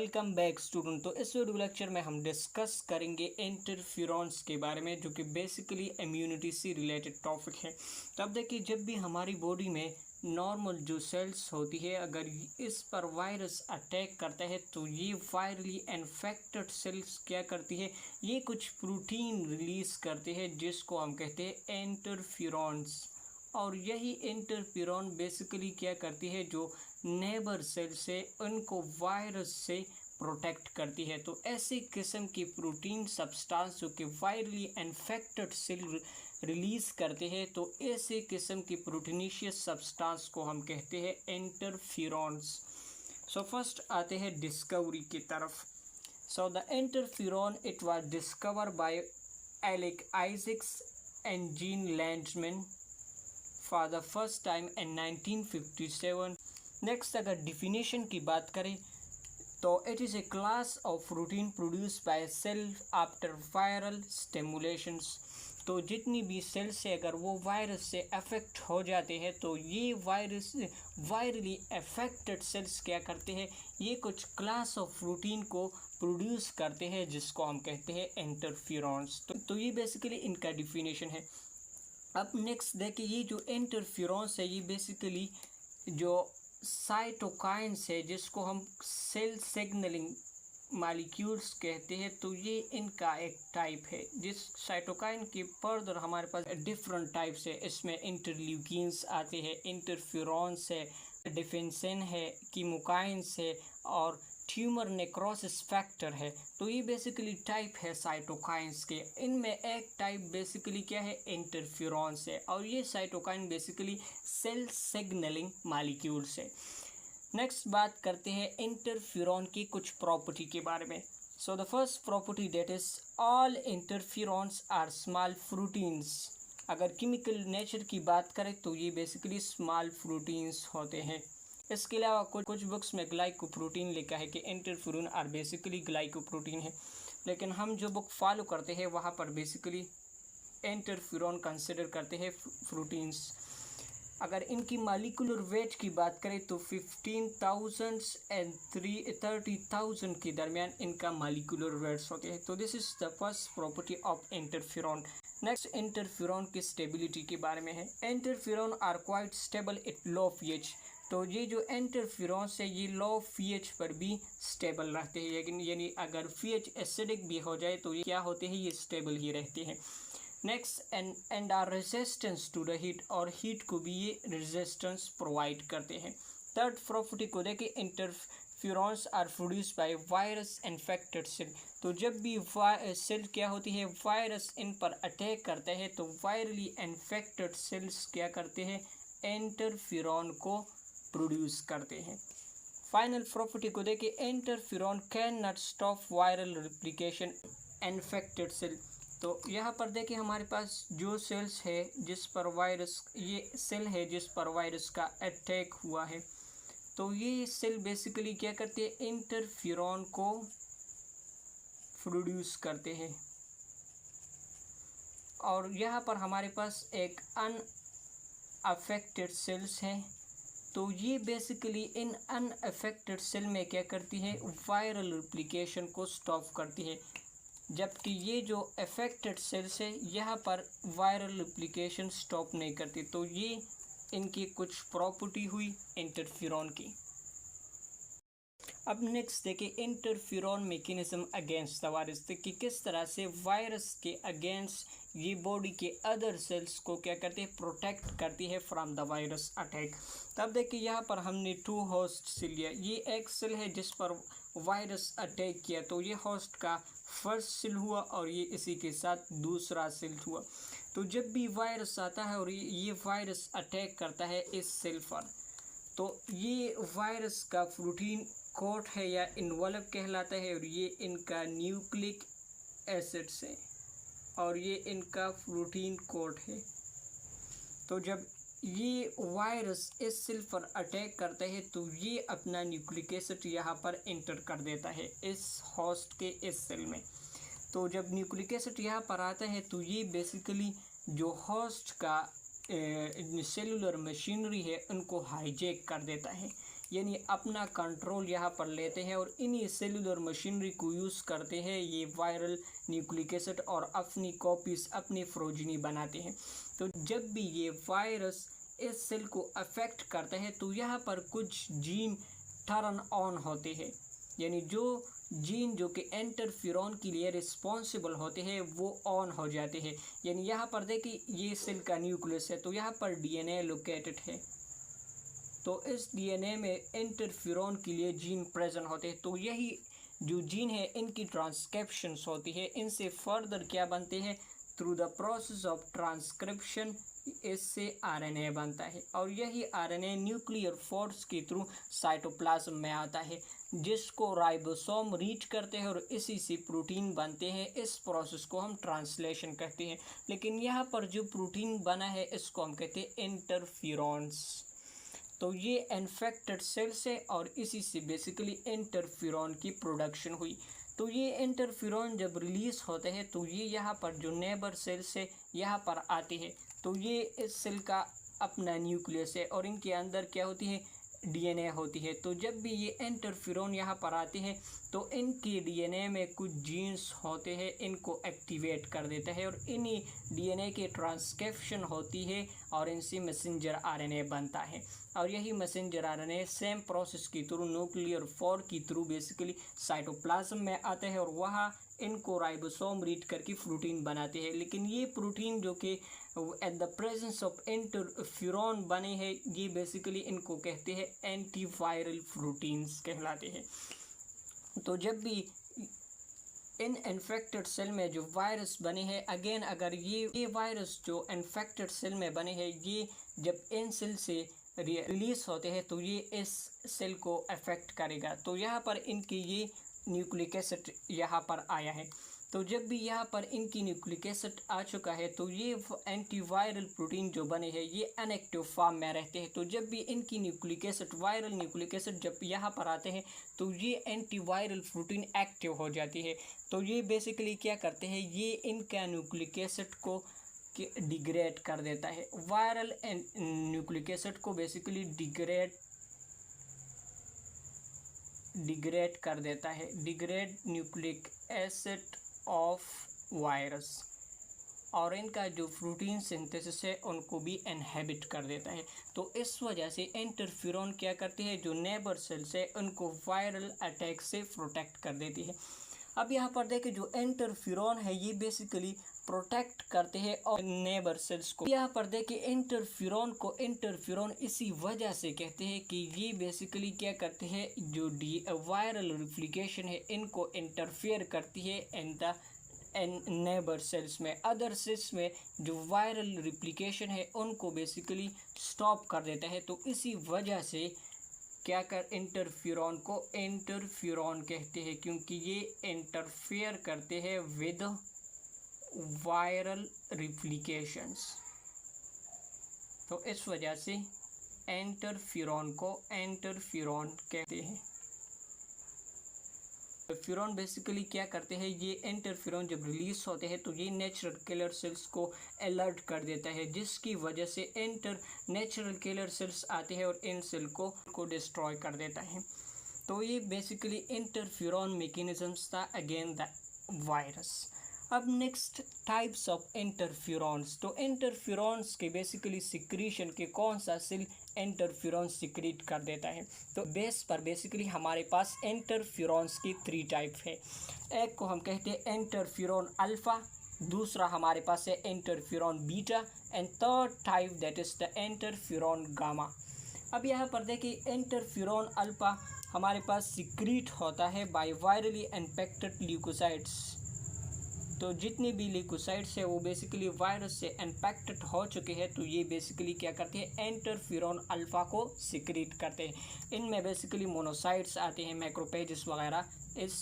Welcome back student. तो इस video lecture में हम डिस्कस करेंगे इंटरफ्यूरॉन्स के बारे में, जो कि बेसिकली इम्यूनिटी से रिलेटेड टॉपिक है। तो अब देखिए, जब भी हमारी बॉडी में नॉर्मल जो सेल्स होती है, अगर इस पर वायरस अटैक करता है तो ये वायरली इन्फेक्टेड सेल्स क्या करती है, ये कुछ प्रोटीन रिलीज करते हैं जिसको हम कहते हैं इंटरफ्यूरॉन्स। और यही इंटरफ्यूरॉन बेसिकली क्या करती है, जो नेबर सेल से उनको वायरस से प्रोटेक्ट करती है। तो ऐसे किस्म की प्रोटीन सब्सटेंस जो कि वायरली इन्फेक्टेड सेल रिलीज करते हैं, तो ऐसे किस्म की प्रोटीनिशियस सब्सटेंस को हम कहते हैं इंटरफ्यूरॉन्स। सो फर्स्ट आते हैं डिस्कवरी की तरफ। So the interferon it was discover by Alick Isaacs and Jean Lindenmann for the first time in 1957। Next अगर डिफिनेशन की बात करें तो it is a class of protein produce by cell after viral stimulations. तो जितनी भी sales से अगर वो वायरस से अफेक्ट हो जाते हैं, तो ये वायरली अफेक्टेड सेल्स क्या करते हैं, ये कुछ क्लास ऑफ प्रोटीन को प्रोड्यूस करते हैं जिसको हम कहते हैं इंटरफ्यूरॉन्स। तो ये बेसिकली इनका डिफिनेशन है। अब नेक्स्ट देखिए, ये जो इंटरफ्यूरॉन्स है ये बेसिकली जो साइटोकाइन्स है जिसको हम सेल सिग्नलिंग मॉलिक्यूल्स कहते हैं, तो ये इनका एक टाइप है। जिस साइटोकाइन के फर्दर हमारे पास डिफरेंट टाइप्स है, इसमें इंटरल्यूकिन्स आते हैं, इंटरफ्यूरॉन्स है, डिफेंसिन है, कीमोकाइन्स है और ट्यूमर नेक्रोसिस फैक्टर है। तो ये बेसिकली टाइप है साइटोकाइन्स के। इनमें एक टाइप बेसिकली क्या है, इंटरफ्यूरॉन्स है, और ये cytokine basically cell signalling molecules है। नेक्स्ट बात करते हैं इंटरफ्यूरॉन की कुछ प्रॉपर्टी के बारे में। So the first property that is all interferons are small proteins. अगर केमिकल नेचर की बात करें तो ये बेसिकली स्मॉल प्रोटीन्स होते हैं। इसके अलावा कुछ बुक्स में ग्लाइकोप्रोटीन लिखा है कि इंटरफ्यूरॉन आर बेसिकली ग्लाइकोप्रोटीन है, लेकिन हम जो बुक फॉलो करते हैं वहाँ पर बेसिकली इंटरफ्यूरॉन कंसिडर करते हैं प्रोटीन्स। अगर इनकी मॉलिक्यूलर वेट की बात करें तो 15,000 एंड 30,000 के दरमियान इनका मॉलिक्यूलर वेट्स होते हैं। तो this is the first property of interferon. Next interferon की स्टेबिलिटी के बारे में है। Interferon are quite stable at low pH. तो ये जो इंटरफ्यूरॉन्स है ये लो पीएच पर भी स्टेबल रहते हैं, लेकिन यानी अगर पीएच एसिडिक भी हो जाए तो ये क्या होते हैं, ये स्टेबल ही रहते हैं। Next and are resistance to the heat, और हीट को भी ये रेजिस्टेंस प्रोवाइड करते हैं। थर्ड प्रॉपर्टी को देखें, interferons are produce by virus infected cell. तो जब भी सेल क्या होती है, वायरस इन पर अटैक करता है, तो वायरली इन्फेक्टेड सेल्स क्या करते हैं, इंटरफ्यूरॉन को प्रोड्यूस करते हैं। फाइनल प्रॉपर्टी को देखें, interferon can not stop viral replication infected cell. तो यहाँ पर देखिए हमारे पास जो सेल्स है जिस पर वायरस, ये सेल है जिस पर वायरस का अटैक हुआ है, तो ये सेल बेसिकली क्या करते हैं, इंटरफ्यूरॉन को प्रोड्यूस करते हैं। और यहाँ पर हमारे पास एक अनअफेक्टेड सेल्स हैं, तो ये बेसिकली इन अनअफेक्टेड सेल में क्या करती है, वायरल रिप्लिकेशन को स्टॉप करती है, जबकि ये जो अफेक्टेड सेल्स है यहाँ पर वायरल रिप्लिकेशन स्टॉप नहीं करती। तो ये इनकी कुछ प्रॉपर्टी हुई इंटरफ्यूरॉन की। अब नेक्स्ट देखिए इंटरफ्यूरॉन मैकेनिज्म अगेंस्ट द वायरस, कि किस तरह से वायरस के अगेंस्ट ये बॉडी के अदर सेल्स को क्या करती है, प्रोटेक्ट करती है फ्रॉम द वायरस अटैक। तब देखिए यहाँ पर हमने 2 होस्ट सेल लिया। ये एक सेल है जिस पर वायरस अटैक किया, तो ये होस्ट का फर्स्ट सेल हुआ और ये इसी के साथ दूसरा सेल हुआ। तो जब भी वायरस आता है और ये वायरस अटैक करता है इस सेल पर, तो ये वायरस का प्रोटीन कोट है या इन्वॉल्व कहलाता है, और ये इनका न्यूक्लिक एसिड्स है और ये इनका प्रोटीन कोट है। तो जब ये वायरस इस सेल पर अटैक करता है तो ये अपना न्यूक्लिक एसिड यहाँ पर एंटर कर देता है इस होस्ट के इस सेल में। तो जब न्यूक्लिक एसिड यहाँ पर आता है तो ये बेसिकली जो होस्ट का सेलुलर मशीनरी है उनको हाईजैक कर देता है। यानी अपना कंट्रोल यहाँ पर लेते हैं और इन्हीं सेलुलर मशीनरी को यूज़ करते हैं ये वायरल न्यूक्लिक एसिड और अपनी कॉपीज़ अपनी प्रोजेनी बनाते हैं। तो जब भी ये वायरस इस सेल को अफेक्ट करता है तो यहाँ पर कुछ जीन टर्न ऑन होते हैं, यानी जो जीन जो कि इंटरफेरॉन के लिए रिस्पॉन्सिबल होते हैं वो ऑन हो जाते हैं। यानी यहाँ पर देखिए ये सेल का न्यूक्लियस है, तो यहाँ पर डीएनए लोकेटेड है, तो इस डीएनए में इंटरफेरॉन के लिए जीन प्रेजेंट होते हैं। तो यही जो जीन है इनकी ट्रांसक्रिप्शंस होती है, इनसे फर्दर क्या बनते हैं, through the process of transcription इससे आरएनए बनता है और यही आरएनए न्यूक्लियर फोर्स के थ्रू साइटोप्लाज्म में आता है, जिसको राइबोसोम रीच करते हैं और इसी से प्रोटीन बनते हैं। इस प्रोसेस को हम ट्रांसलेशन कहते हैं। लेकिन यहाँ पर जो प्रोटीन बना है इसको हम कहते हैं इंटरफेरॉन्स। तो ये इन्फेक्टेड सेल से और इसी से बेसिकली इंटरफेरॉन की प्रोडक्शन हुई। तो ये इंटरफेरॉन जब रिलीज़ होते हैं तो ये यहाँ पर जो नेबर सेल से यहाँ पर आते हैं, तो ये इस सेल का अपना न्यूक्लियस है और इनके अंदर क्या होती है, डीएनए होती है। तो जब भी ये इंटरफेरॉन यहाँ पर आते हैं तो इनके डीएनए में कुछ जीन्स होते हैं, इनको एक्टिवेट कर देता है और इन्हीं डीएनए की ट्रांसक्रिप्शन होती है और इनसे मैसेंजर आरएनए बनता है। और यही मैसेंजर आरएनए सेम प्रोसेस के थ्रू न्यूक्लियर फोर की थ्रू बेसिकली साइटोप्लाज्म में आते हैं और वहाँ इनको राइबोसोम रीड करके प्रोटीन बनाते हैं। लेकिन ये प्रोटीन जो कि at the presence of interferon बने हैं, ये बेसिकली इनको कहते हैं एंटीवायरल प्रोटीन्स कहलाते हैं। तो जब भी इन इन्फेक्टेड सेल में जो वायरस बने हैं, अगेन अगर ये वायरस जो इन्फेक्टेड सेल में बने हैं ये जब इन सेल से रिलीज होते हैं तो ये इस सेल को अफेक्ट करेगा। तो यहाँ पर इनकी ये न्यूक्लिक एसिड यहाँ पर आया है, तो जब भी यहाँ पर इनकी न्यूक्लिक एसिड आ चुका है तो ये एंटीवायरल प्रोटीन जो बने हैं ये इनएक्टिव फॉर्म में रहते हैं। तो जब भी इनकी nucleic acid viral nucleic acid जब यहाँ पर आते हैं तो ये एंटीवायरल प्रोटीन एक्टिव हो जाती है। तो ये बेसिकली क्या करते हैं, ये इनका न्यूक्लिक एसिड को डिग्रेड कर देता है। वायरल न्यूक्लिक एसिड को बेसिकली डिग्रेड कर देता है, degrade nucleic acid of virus, और इनका जो प्रोटीन सिंथेसिस है उनको भी इनहिबिट कर देता है। तो इस वजह से इंटरफेरॉन क्या करती है, जो नेबर सेल्स है उनको वायरल अटैक से प्रोटेक्ट कर देती है। अब यहाँ पर देखें जो इंटरफेरॉन है ये बेसिकली प्रोटेक्ट करते हैं और नेबर सेल्स को। यहाँ पर देखें इंटरफेरॉन को इंटरफेरॉन इसी वजह से कहते हैं कि ये बेसिकली क्या करते हैं, जो वायरल रेप्लिकेशन है इनको इंटरफेयर करती है इन द नेबर सेल्स में। अदर सेल्स में जो वायरल रेप्लिकेशन है उनको बेसिकली स्टॉप कर देता है। तो इसी वजह से क्या कर इंटरफेरॉन को इंटरफेरॉन कहते हैं, क्योंकि ये इंटरफेयर करते हैं विद वायरल रेप्लिकेशंस। तो इस वजह से इंटरफेरॉन को इंटरफेरॉन कहते हैं। इंटरफेरॉन बेसिकली क्या करते हैं, ये इंटरफेरॉन जब रिलीज होते हैं तो ये नेचुरल किलर सेल्स को अलर्ट कर देता है, जिसकी वजह से नेचुरल किलर सेल्स आते हैं और इन सेल को डिस्ट्रॉय कर देता है। तो ये बेसिकली इंटरफेरॉन मैकेनिज्म्स था अगेन द वायरस। अब नेक्स्ट टाइप्स ऑफ इंटरफेरॉन्स। तो इंटरफेरॉन्स के बेसिकली सिक्रीशन के कौन सा सेल इंटरफेरॉन सिक्रीट कर देता है, तो बेस पर बेसिकली हमारे पास इंटरफेरॉन्स की 3 टाइप है। एक को हम कहते हैं इंटरफेरॉन अल्फा, दूसरा हमारे पास है interferon beta and third type that is the interferon gamma. अब यहाँ पर देखिए इंटरफेरॉन अल्फा हमारे पास सिक्रीट होता है बाय वायरली इन्फेक्टेड ल्यूकोसाइट्स। तो जितनी भी ल्यूकोसाइट्स है वो बेसिकली वायरस से इन्फेक्टेड हो चुके हैं, तो ये बेसिकली क्या करते हैं, इंटरफेरॉन अल्फा को सिक्रीट करते हैं। इनमें बेसिकली मोनोसाइट्स आते हैं, मैक्रोपेजेस वगैरह इस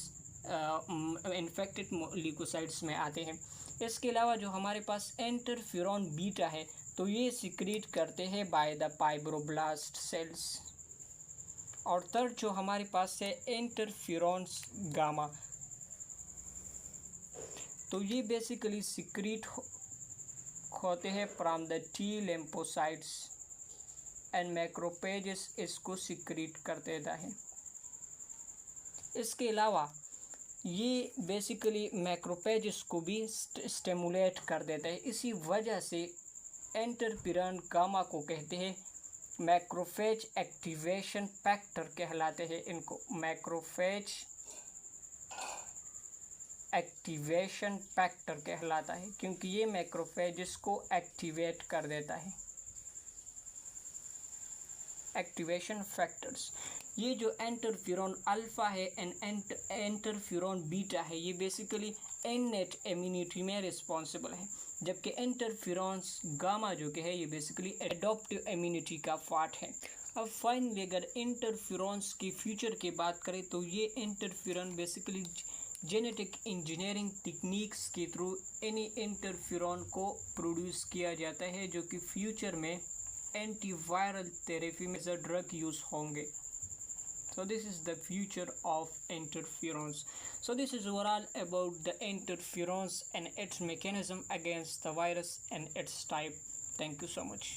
इन्फेक्टेड ल्यूकोसाइट्स में आते हैं। इसके अलावा जो हमारे पास इंटरफेरॉन बीटा है तो ये सिक्रीट करते हैं बाय द फाइब्रोब्लास्ट सेल्स। और थर्ड जो हमारे पास है इंटरफेरॉन गामा, तो ये बेसिकली सिक्रीट होते हैं from the T lymphocytes and macrophages इसको सिक्रीट कर देता है। इसके अलावा ये बेसिकली मैक्रोफेजेस को भी स्टिमुलेट कर देता है। इसी वजह से इंटरफेरॉन गामा को कहते हैं मैक्रोफेज एक्टिवेशन फैक्टर कहलाते हैं। इनको मैक्रोफेज एक्टिवेशन फैक्टर कहलाता है क्योंकि ये मैक्रोफेजेस को एक्टिवेट कर देता है। एक्टिवेशन फैक्टर्स, ये जो इंटरफेरॉन अल्फा है एंड इंटरफेरॉन बीटा है, ये बेसिकली इननेट इम्यूनिटी में रिस्पॉन्सिबल है, जबकि इंटरफेरॉन्स गामा जो कि है ये बेसिकली एडॉप्टिव इम्यूनिटी का पार्ट है। अब फाइनली अगर इंटरफेरॉन्स की फ्यूचर की बात करें तो ये interferon basically genetic engineering techniques के थ्रू एनी इंटरफेरॉन को प्रोड्यूस किया जाता है जो कि फ्यूचर में एंटीवायरल थेरेपी में एज अ ड्रग यूज होंगे। So this is the future of interferons. So this is overall about the interferons and its mechanism against the virus and its type. Thank you so much.